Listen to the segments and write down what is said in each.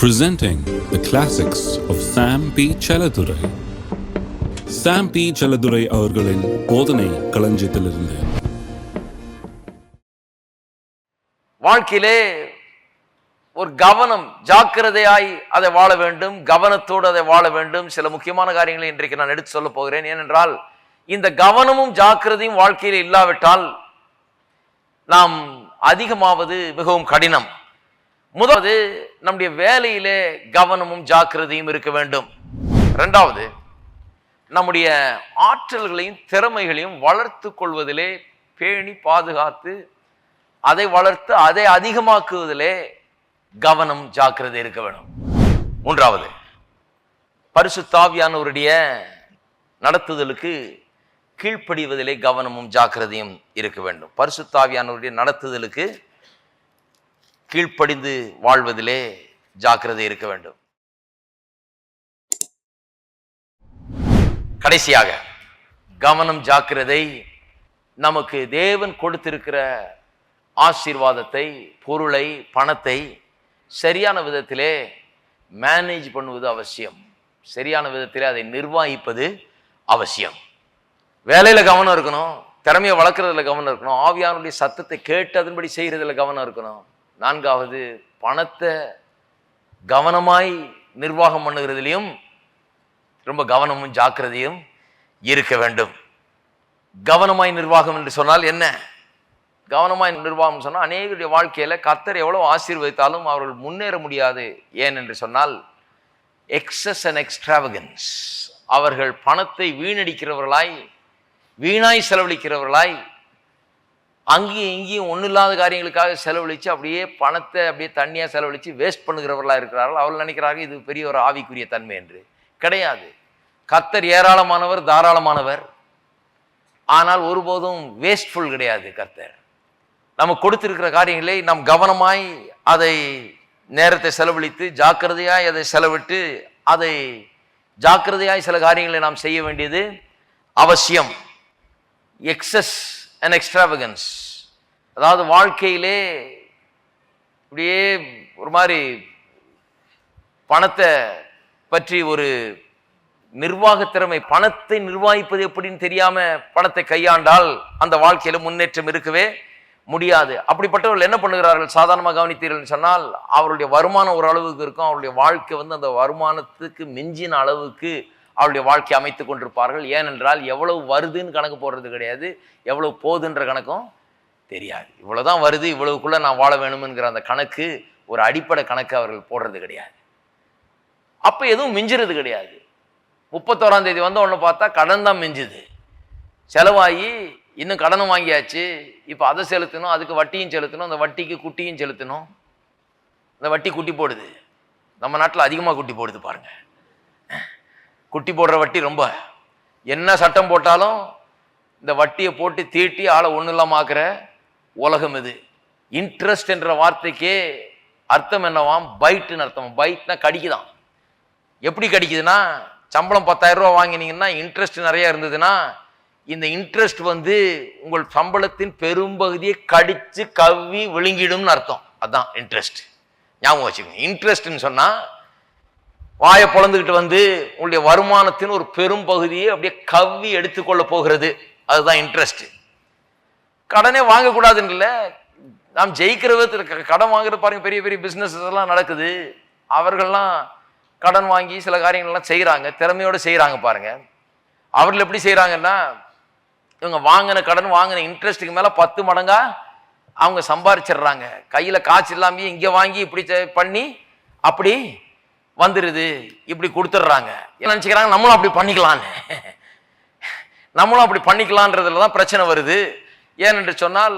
Presenting the classics of Sam P. Chaladurai. Sam P. Chaladurai அவர்களின் போதனை களஞ்சியத்திலிருந்து. வாழ்க்கையிலே ஒரு கவனம், ஜாக்கிரதையாய் அதை வாழ வேண்டும், கவனத்தோடு அதை வாழ வேண்டும். சில முக்கியமான காரியங்களை இன்றைக்கு நான் எடுத்து சொல்ல போகிறேன். ஏனென்றால் இந்த கவனமும் ஜாக்கிரதையும் வாழ்க்கையில் இல்லாவிட்டால் நாம் அதிகமாவது மிகவும் கடினம். முதலாவது, நம்முடைய வேலையிலே கவனமும் ஜாக்கிரதையும் இருக்க வேண்டும். இரண்டாவது, நம்முடைய ஆற்றல்களையும் திறமைகளையும் வளர்த்து கொள்வதிலே பேணி பாதுகாத்து அதை வளர்த்து அதை அதிகமாக்குவதிலே கவனம் ஜாக்கிரதை இருக்க வேண்டும். மூன்றாவது, பரிசுத்த ஆவியானவருடைய நடத்துதலுக்கு கீழ்ப்படிவதிலே கவனமும் ஜாக்கிரதையும் இருக்க வேண்டும். பரிசுத்த ஆவியானவருடைய நடத்துதலுக்கு கீழ்ப்படிந்து வாழ்வதிலே ஜாக்கிரதை இருக்க வேண்டும். கடைசியாக, கவனம் ஜாக்கிரதை நமக்கு தேவன் கொடுத்திருக்கிற ஆசீர்வாதத்தை, பொருளை, பணத்தை சரியான விதத்திலே மேனேஜ் பண்ணுவது அவசியம். சரியான விதத்திலே அதை நிர்வகிப்பது அவசியம். வேலையில கவனம் இருக்கணும், திறமையை வளர்க்கறதுல கவனம் இருக்கணும், ஆவியானுடைய சத்தத்தை கேட்டு அதன்படி செய்யறதுல கவனம் இருக்கணும். நான்காவது, பணத்தை கவனமாய் நிர்வாகம் பண்ணுகிறதுலையும் ரொம்ப கவனமும் ஜாக்கிரதையும் இருக்க வேண்டும். கவனமாய் நிர்வாகம் என்று சொன்னால் என்ன? கவனமாய் நிர்வாகம் சொன்னால் அநேகருடைய வாழ்க்கையில கர்த்தர் எவ்வளவு ஆசீர்வதித்தாலும் அவர்கள் முன்னேற முடியாது. ஏன் என்று சொன்னால் எக்ஸஸ் அண்ட் எக்ஸ்ட்ராவகன்ஸ். அவர்கள் பணத்தை வீணடிக்கிறவர்களாய், வீணாய் செலவழிக்கிறவர்களாய், அங்கேயும் இங்கேயும் ஒன்றும் இல்லாத காரியங்களுக்காக செலவழித்து அப்படியே பணத்தை அப்படியே தண்ணியாக செலவழித்து வேஸ்ட் பண்ணுகிறவர்களாக இருக்கிறார்கள். அவர்கள் நினைக்கிறார்கள் இது பெரிய ஒரு ஆவிக்குரிய தன்மை என்று. கிடையாது. கர்த்தர் ஏராளமானவர், தாராளமானவர். ஆனால் ஒருபோதும் வேஸ்ட்ஃபுல் கிடையாது கர்த்தர். நம்ம கொடுத்திருக்கிற காரியங்களை நாம் கவனமாய் அதை நேரத்தை செலவழித்து ஜாக்கிரதையாய் அதை செலவிட்டு அதை ஜாக்கிரதையாய் சில காரியங்களை நாம் செய்ய வேண்டியது அவசியம். எக்ஸஸ் அண்ட் எக்ஸ்ட்ராவகன்ஸ், அதாவது வாழ்க்கையிலே இப்படியே ஒரு மாதிரி பணத்தை பற்றி ஒரு நிர்வாக திறமை, பணத்தை நிர்வகிப்பது எப்படின்னு தெரியாம பணத்தை கையாண்டால் அந்த வாழ்க்கையில முன்னேற்றம் இருக்கவே முடியாது. அப்படிப்பட்டவர்கள் என்ன பண்ணுகிறார்கள்? சாதாரணமாக கவனித்தீர்கள் சொன்னால் அவருடைய வருமானம் ஒரு அளவுக்கு இருக்கும், அவருடைய வாழ்க்கை அந்த வருமானத்துக்கு மிஞ்சின அளவுக்கு அவருடைய வாழ்க்கை அமைத்து கொண்டிருப்பார்கள். ஏனென்றால் எவ்வளவு வருதுன்னு கணக்கு போடுறது கிடையாது, எவ்வளவு போகுதுன்ற கணக்கும் தெரியாது. இவ்வளவுதான் வருது, இவ்வளவுக்குள்ள நான் வாழ வேணும்ங்கிற அந்த கணக்கு, ஒரு அடிப்படை கணக்கு அவர்கள் போடுறது கிடையாது. அப்ப எதுவும் மிஞ்சுறது கிடையாது. 31ஆம் தேதி வந்த ஒன்று பார்த்தா கடன் தான் மிஞ்சுது. செலவாகி இன்னும் கடனும் வாங்கியாச்சு, இப்போ அதை செலுத்தணும், அதுக்கு வட்டியும் செலுத்தணும், அந்த வட்டிக்கு குட்டியும் செலுத்தணும். அந்த வட்டி குட்டி போடுது. நம்ம நாட்டில் அதிகமாக குட்டி போடுது பாருங்க. குட்டி போடுற வட்டி ரொம்ப. என்ன சட்டம் போட்டாலும் இந்த வட்டியை போட்டு தீட்டி ஆளை ஒன்றும் இல்லாமல் ஆக்குற உலகம் இது. இன்ட்ரெஸ்ட் என்ற வார்த்தைக்கே அர்த்தம் என்னவாம்? பைட்டுன்னு அர்த்தம். பைட்னா கடிக்குதான். எப்படி கடிக்குதுன்னா, சம்பளம் 10,000 ரூபா வாங்கினீங்கன்னா இன்ட்ரெஸ்ட் நிறைய இருந்ததுன்னா இந்த இன்ட்ரெஸ்ட் உங்கள் சம்பளத்தின் பெரும்பகுதியை கடிச்சு கவ்வி விழுங்கிடும்னு அர்த்தம். அதுதான் இன்ட்ரெஸ்ட். ஞாபகம் வச்சுக்கோங்க. இன்ட்ரெஸ்ட்னு சொன்னா வாயை பொழந்துக்கிட்டு உங்களுடைய வருமானத்தின் ஒரு பெரும் பகுதியை அப்படியே கவ்வி எடுத்துக்கொள்ள போகிறது. அதுதான் இன்ட்ரெஸ்ட். கடனே வாங்கக்கூடாதுன்னு இல்லை, நாம் ஜெயிக்கிற விதத்தில் கடன் வாங்குறது பாருங்க. பெரிய பெரிய பிஸ்னஸ் எல்லாம் நடக்குது. அவர்கள்லாம் கடன் வாங்கி சில காரியங்கள்லாம் செய்கிறாங்க, திறமையோடு செய்கிறாங்க பாருங்க. அவர்கள் எப்படி செய்கிறாங்கன்னா, இவங்க வாங்கின கடன் வாங்கின இன்ட்ரெஸ்ட்டுக்கு மேலே 10 மடங்கா அவங்க சம்பாரிச்சிடுறாங்க. கையில் காசு இல்லாமல் இங்கே வாங்கி இப்படி பண்ணி அப்படி வந்துடுது, இப்படி கொடுத்துட்றாங்க. என்ன நினச்சிக்கிறாங்க? நம்மளும் அப்படி பண்ணிக்கலான்னு. நம்மளும் அப்படி பண்ணிக்கலான்றதுல தான் பிரச்சனை வருது. ஏனென்று சொன்னால்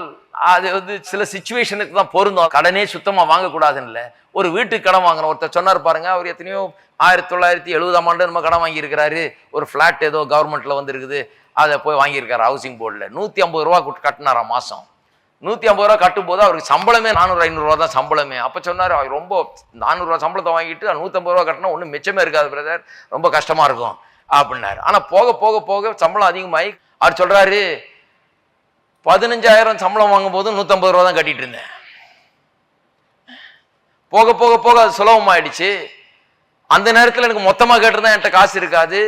அது சில சிச்சுவேஷனுக்கு தான் பொருந்தும். கடனே சுத்தமாக வாங்கக்கூடாதுன்னு இல்லை. ஒரு வீட்டுக்கு கடன் வாங்கணும். ஒருத்தர் சொன்னார் பாருங்க, அவர் எத்தனையோ 1970ஆம் ஆண்டு நம்ம கடன் வாங்கியிருக்கிறாரு. ஒரு ஃப்ளாட் ஏதோ கவர்மெண்ட்ல வந்துருக்குது, அதை போய் வாங்கியிருக்காரு ஹவுசிங் போர்டில். 150 ரூபா கட்டினாராம் மாதம். 150 ரூபா கட்டும்போது அவருக்கு சம்பளமே 400-500 ரூபா தான் சம்பளமே. அப்போ சொன்னார், அவர் ரொம்ப 400 ரூபா சம்பளத்தை வாங்கிட்டு 150 ரூபா கட்டினா ஒன்றும் மிச்சமே இருக்காது பிரதர், ரொம்ப கஷ்டமா இருக்கும் அப்படின்னாரு. ஆனால் போக போக போக சம்பளம் அதிகமாகி அவர் சொல்றாரு, 15,000 சம்பளம் வாங்கும் போது 150 ரூபா தான் கட்டிட்டு இருந்தேன். போக போக போக அது சுலபமாயிடுச்சு. அந்த நேரத்தில் எனக்கு மொத்தமா கேட்டிருந்தா என்கிட்ட காசு இருக்காது.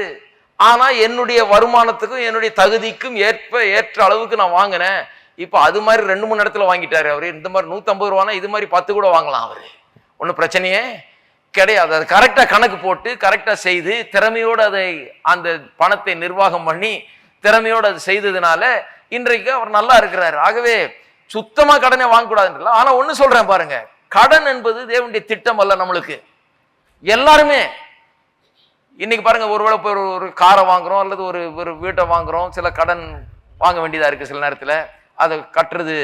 ஆனா என்னுடைய வருமானத்துக்கும் என்னுடைய தகுதிக்கும் ஏற்ற அளவுக்கு நான் வாங்கினேன். இப்ப அது மாதிரி 2-3 இடத்துல வாங்கிட்டாரு அவரு. இந்த மாதிரி 150 ரூபானா இது மாதிரி 10 கூட வாங்கலாம் அவரு. ஒன்றும் பிரச்சனையே கிடையாது. அது கரெக்டா கணக்கு போட்டு கரெக்டா செய்து திறமையோடு அதை அந்த பணத்தை நிர்வாகம் பண்ணி திறமையோடு அது செய்ததுனால இன்றைக்கு அவர் நல்லா இருக்கிறாரு. ஆகவே சுத்தமா கடனை வாங்கக்கூடாதுன்றல. ஆனா ஒண்ணு சொல்றேன் பாருங்க, கடன் என்பது தேவனுடைய திட்டம் அல்ல. நம்மளுக்கு எல்லாருமே இன்னைக்கு பாருங்க, ஒருவேளை ஒரு காரை வாங்குறோம் அல்லது ஒரு வீட்டை வாங்குறோம், சில கடன் வாங்க வேண்டியதா இருக்கு. சில நேரத்தில் அதை கட்டுறது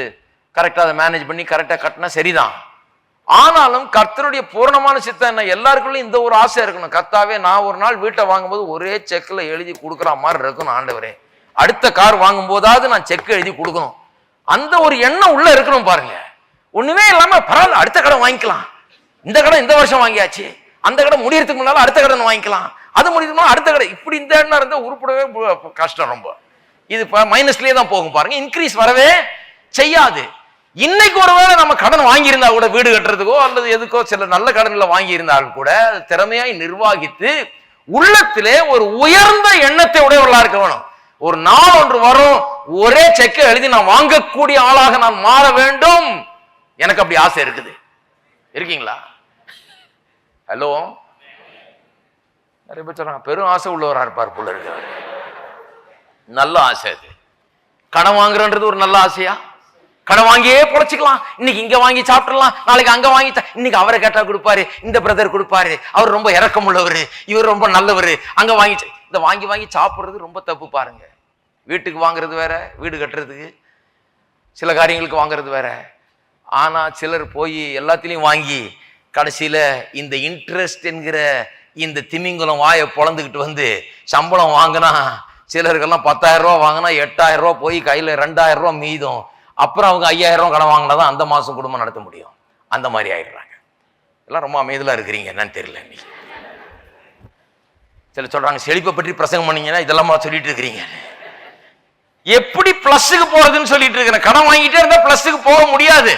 கரெக்டா அதை மேனேஜ் பண்ணி கரெக்டா கட்டினா சரிதான். ஆனாலும் கர்த்தருடைய பூர்ணமான சித்தம் என்ன? எல்லாருக்குள்ளும் இந்த ஒரு ஆசை இருக்கணும். கர்த்தாவே, நான் ஒரு நாள் வீட்டை வாங்கும்போது ஒரே செக்ல எழுதி கொடுக்குற மாதிரி இருக்கணும் ஆண்டவரே. அடுத்த கார் வாங்கும் போதாவது நான் செக் எழுதி கொடுக்கணும். அந்த ஒரு எண்ணம் உள்ள இருக்கணும் பாருங்க. ஒண்ணுமே இல்லாம பரவாயில்ல, அடுத்த கடன் வாங்கிக்கலாம், இந்த கடன் இந்த வருஷம் வாங்கியாச்சு, அந்த கடன் முடியறதுக்கு முன்னால அடுத்த கடன் வாங்கிக்கலாம், அது முடியுதுனா அடுத்த கடன், இப்படி இந்த எண்ணம் இருந்தா உருப்படவே கஷ்டம். ரொம்ப இது மைனஸ்லயே தான் போகும் பாருங்க, இன்க்ரீஸ் வரவே செய்யாது. இன்னைக்கு ஒருவேளை நம்ம கடன் வாங்கியிருந்தா கூட, வீடு கட்டுறதுக்கோ அல்லது எதுக்கோ சில நல்ல கடன்களை வாங்கி இருந்தாலும் கூட திறமையாய் நிர்வாகித்து உள்ளத்திலே ஒரு உயர்ந்த எண்ணத்தை உடையவர்களா இருக்க வேணும். ஒரு நாள் ஒன்று வரும், ஒரே செக்கை எழுதி நான் வாங்கக்கூடிய ஆளாக நான் மாற வேண்டும். எனக்கு அப்படி ஆசை இருக்குது. இருக்கீங்களா? ஹலோ, நிறைய பேர் சொல்றாங்க பெரும் ஆசை உள்ளவரா இருப்பார் போல இருக்கு. நல்ல ஆசை அது. கடன் வாங்குறன்றது ஒரு நல்ல ஆசையா? கடன் வாங்கியே பொழைச்சிக்கலாம். இன்னைக்கு இங்க வாங்கி சாப்பிடலாம், நாளைக்கு அங்க வாங்கி, இன்னைக்கு அவரை கேட்டா கொடுப்பாரு, இந்த பிரதர் கொடுப்பாரு, அவர் ரொம்ப இரக்கம் உள்ளவர், இவர் ரொம்ப நல்லவர், அங்க வாங்கி. இந்த வாங்கி வாங்கி சாப்பிடுறது ரொம்ப தப்பு பாருங்க. வீட்டுக்கு வாங்குறது வேற, வீடு கட்டுறதுக்கு சில காரியங்களுக்கு வாங்குறது வேற. ஆனா சிலர் போய் எல்லாத்திலையும் வாங்கி கடைசியில இந்த இன்ட்ரெஸ்ட் என்கிற இந்த திமிங்கலம் வாயை பொழந்துக்கிட்டு வந்து சம்பளம் வாங்கினா, சிலருக்கெல்லாம் 10,000 ரூபா வாங்கினா 8,000 ரூபா போய் கையில 2,000 ரூபா மீதும். அப்புறம் அவங்க 5,000 ரூபா கடன் வாங்கினாதான் அந்த மாசம் குடும்பம் நடத்த முடியும். அந்த மாதிரி ஆயிடுறாங்க. எல்லாம் ரொம்ப அமைதியா இருக்கிறீங்க, என்னன்னு தெரியல. இன்னைக்கு சில சொல்றாங்க செழிப்பை பற்றி பிரசங்கம் பண்ணீங்கன்னா இதெல்லாம் சொல்லிட்டு இருக்கிறீங்க. எப்படி பிளஸுக்கு போறதுன்னு சொல்லிட்டு இருக்கிறேன். கடன் வாங்கிட்டே இருந்தா பிளஸுக்கு போக முடியாது.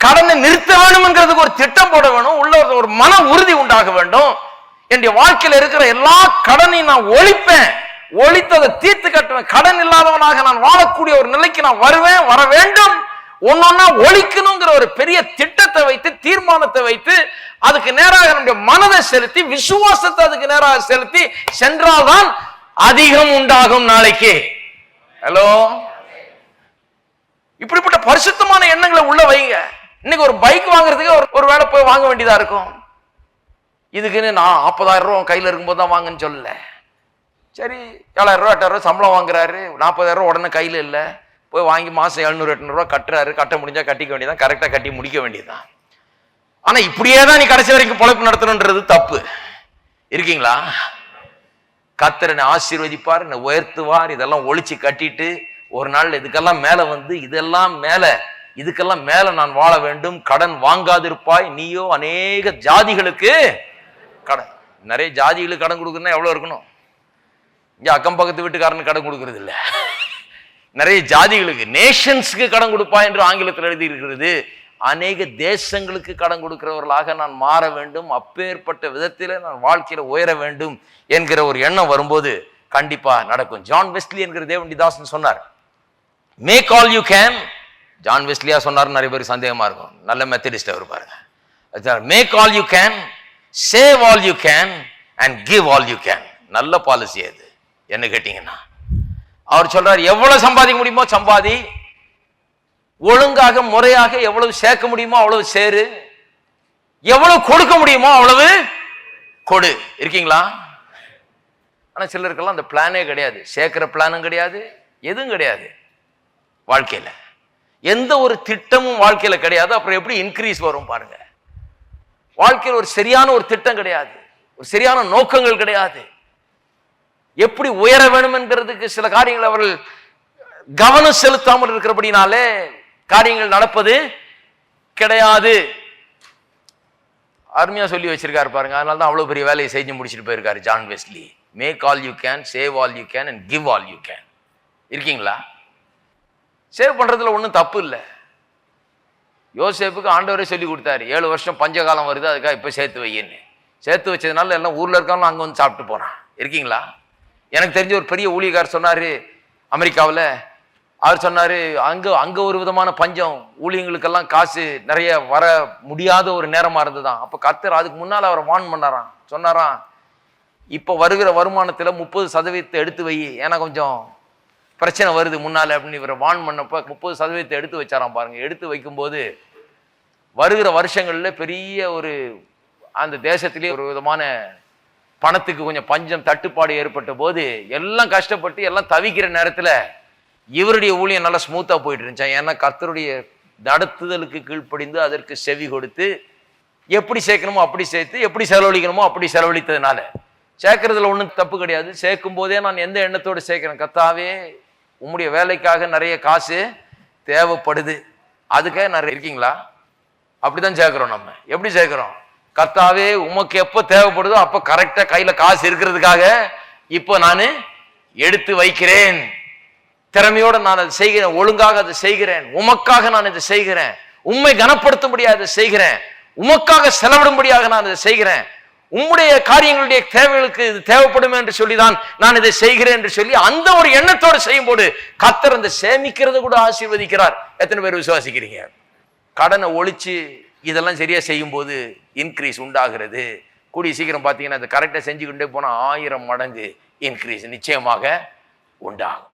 கடனை நிறுத்த வேணும்ங்கிறதுக்கு ஒரு திட்டம் போட வேணும். உள்ள ஒரு மன உறுதி உண்டாக வேண்டும். என்னுடைய வாழ்க்கையில் இருக்கிற எல்லா கடனையும் நான் ஒழிப்பேன், ஒழித்ததை தீர்த்து கட்டுவேன், கடன் இல்லாதவனாக நான் வாழக்கூடிய ஒரு நிலைக்கு நான் வருவேன், வர வேண்டும். ஒன்னொன்னா ஒழிக்கணுங்கிற ஒரு பெரிய திட்டத்தை வைத்து, தீர்மானத்தை வைத்து, அதுக்கு நேராக நம்முடைய மனதை செலுத்தி, விசுவாசத்தை அதுக்கு நேராக செலுத்தி சென்றால்தான் அதிகம் உண்டாகும் நாளைக்கு. ஹலோ, இப்படிப்பட்ட பரிசுத்தமான எண்ணங்களை உள்ள வைங்க. இன்னைக்கு ஒரு பைக் வாங்குறதுக்கு ஒரு வேலை போய் வாங்க வேண்டியதா இருக்கும். இதுக்குன்னு நான் 40,000 ரூபா கையில இருக்கும்போது தான் வாங்கன்னு சொல்லல. சரி, 7,000 ரூபா 8,000 ரூபா சம்பளம் வாங்குறாரு, 40,000 ரூபா உடனே கையில இல்லை, போய் வாங்கி மாசம் 700-800 ரூபா கட்டுறாரு. கட்ட முடிஞ்சா கட்டிக்க வேண்டியதான், கரெக்டா கட்டி முடிக்க வேண்டியதுதான். ஆனா இப்படியே தான் நீ கடைசி வரைக்கும் பொழைப்பு நடத்தணுன்றது தப்பு. இருக்கீங்களா? கர்த்தர் ஆசீர்வதிப்பார், உயர்த்துவார். இதெல்லாம் ஒழிச்சு கட்டிட்டு ஒரு நாள் இதுக்கெல்லாம் மேல வந்து இதுக்கெல்லாம் மேல நான் வாழ வேண்டும். கடன் வாங்காதிருப்பாய் நீயோ அநேக ஜாதிகளுக்கு கடன். நிறைய ஜாதிகளுக்கு கடன் கொடுக்கணும்னா எவ்வளவு இருக்கணும்? இங்க அக்கம் பக்கத்து வீட்டுக்காரனுக்கு கடன் கொடுக்கறது இல்ல, நிறைய ஜாதிகளுக்கு, நேஷன்ஸ்க்கு கடன் கொடுப்பாய் என்று ஆங்கிலத்தில் எழுதி இருக்கிறது. அநேக தேசங்களுக்கு கடன் கொடுக்கிறவர்களாக நான் மாற வேண்டும். அப்பேற்பட்ட விதத்தில நான் வாழ்க்கையில உயர வேண்டும் என்கிற ஒரு எண்ணம் வரும்போது கண்டிப்பா நடக்கும். ஜான் வெஸ்லி என்கிற தேவனுடைய தாசன் சொன்னார், make all you can. John வெஸ்லியா சொன்னார், நிறைய பேருக்கு சந்தேகமா இருக்கும். நல்ல மெத்தடிஸ்ட் அவர் பாருங்க. Make all you can, save all you can and give all you can. நல்ல பாலிசி அது. என்ன கேட்டீங்கன்னா, அவர் சொல்றார், எவ்வளவு சம்பாதிக்க முடியுமோ சம்பாதி, ஒழுங்காக முறையாக எவ்வளவு சேர்க்க முடியுமோ அவ்வளவு சேரு, எவ்வளவு கொடுக்க முடியுமோ அவ்வளவு கொடு. இருக்கீங்களா? ஆனா சிலருக்கெல்லாம் அந்த பிளானே கிடையாது, சேர்க்கிற பிளானும் கிடையாது, எதுவும் கிடையாது. வாழ்க்கையில எந்த ஒரு திட்டமும் வாழ்க்கையில கிடையாது. அப்புறம் எப்படி இன்க்ரீஸ் வரும் பாருங்க. வாழ்க்கையில் ஒரு சரியான ஒரு திட்டம் கிடையாது, ஒரு சரியான நோக்கங்கள் கிடையாது. எப்படி உயர வேண்டும் என்கிறதுக்கு சில காரியங்கள் அவர்கள் கவனம் செலுத்தாமல் இருக்கிறபடினாலே காரியங்கள் நடப்பது கிடையாது. அருமையா சொல்லி வச்சிருக்காரு பாருங்க. அதனால தான் அவ்வளவு பெரிய வேலையை செஞ்சு முடிச்சுட்டு போயிருக்காரு John Wesley. Make all you can, save all you can and give all you can. இருக்கீங்களா? சேவ் பண்றதுல ஒன்றும் தப்பு இல்லை. யோசேப்புக்கு ஆண்டவரே சொல்லி கொடுத்தாரு, 7 வருஷம் பஞ்சகாலம் வருது, அதுக்காக இப்போ சேர்த்து வையின்னு. சேர்த்து வச்சதுனால எல்லாம் ஊரில் இருக்கவங்களும் அங்கே வந்து சாப்பிட்டு போகிறான். இருக்கீங்களா? எனக்கு தெரிஞ்ச ஒரு பெரிய ஊழியக்காரர் சொன்னார் அமெரிக்காவில். அவர் சொன்னார், அங்கே ஒரு விதமான பஞ்சம், ஊழியங்களுக்கெல்லாம் காசு நிறைய வர முடியாத ஒரு நேரமாக இருந்துதான். அப்போ கர்த்தர் அதுக்கு முன்னால் அவரை வார்ன் பண்ணாராம். சொன்னாராம், இப்போ வருகிற வருமானத்தில் 30% எடுத்து வை, ஏன்னா கொஞ்சம் பிரச்சனை வருது முன்னால் அப்படின்னு இவரை வார்ன் பண்ணப்போ 30% எடுத்து வச்சாராம். பாருங்க, எடுத்து வைக்கும்போது வருகிற வருஷங்களில் பெரிய ஒரு அந்த தேசத்திலே ஒரு விதமான பணத்துக்கு கொஞ்சம் பஞ்சம் தட்டுப்பாடு ஏற்பட்ட போது எல்லாம் கஷ்டப்பட்டு எல்லாம் தவிக்கிற நேரத்தில் இவருடைய ஊழியம் நல்லா ஸ்மூத்தாக போயிட்டு இருந்துச்சான். ஏன்னா கர்த்தருடைய நடத்துதலுக்கு கீழ்ப்படிந்து அதற்கு செவி கொடுத்து எப்படி சேர்க்கணுமோ அப்படி சேர்த்து, எப்படி செலவழிக்கணுமோ அப்படி செலவழித்ததுனால. சேர்க்கறதுல ஒன்றும் தப்பு கிடையாது. சேர்க்கும் போதே நான் எந்த எண்ணத்தோடு சேர்க்கிறேன், கர்த்தாவே உம்முடைய வேலைக்காக நிறைய காசு தேவைப்படுது, அதுக்காக நிறைய. இருக்கீங்களா? அப்படிதான் சேர்க்கிறோம். நம்ம எப்படி சேர்க்கிறோம்? கர்த்தாவே உமக்கு எப்போ தேவைப்படுதோ அப்போ கரெக்டாக கையில் காசு இருக்கிறதுக்காக இப்போ நான் எடுத்து வைக்கிறேன், திறமையோட நான் அதை செய்கிறேன், ஒழுங்காக அதை செய்கிறேன், உமக்காக நான் இதை செய்கிறேன், உம்மை கனப்படுத்தும்படியாக அதை செய்கிறேன், உமக்காக செலவிடும்படியாக நான் இதை செய்கிறேன், உம்முடைய காரியங்களுடைய தேவைகளுக்கு இது தேவைப்படும் என்று சொல்லிதான் நான் இதை செய்கிறேன் என்று சொல்லி அந்த ஒரு எண்ணத்தோடு செய்யும் போது கர்த்தர் அந்த சேமிக்கிறத கூட ஆசீர்வதிக்கிறார். எத்தனை பேர் விசுவாசிக்கிறீங்க? கடனை ஒழிச்சு இதெல்லாம் சரியா செய்யும் போது இன்க்ரீஸ் உண்டாகிறது. கூடிய சீக்கிரம் பார்த்தீங்கன்னா அதை கரெக்டாக செஞ்சுக்கிட்டே போனால் 1000 மடங்கு இன்க்ரீஸ் நிச்சயமாக உண்டாகும்.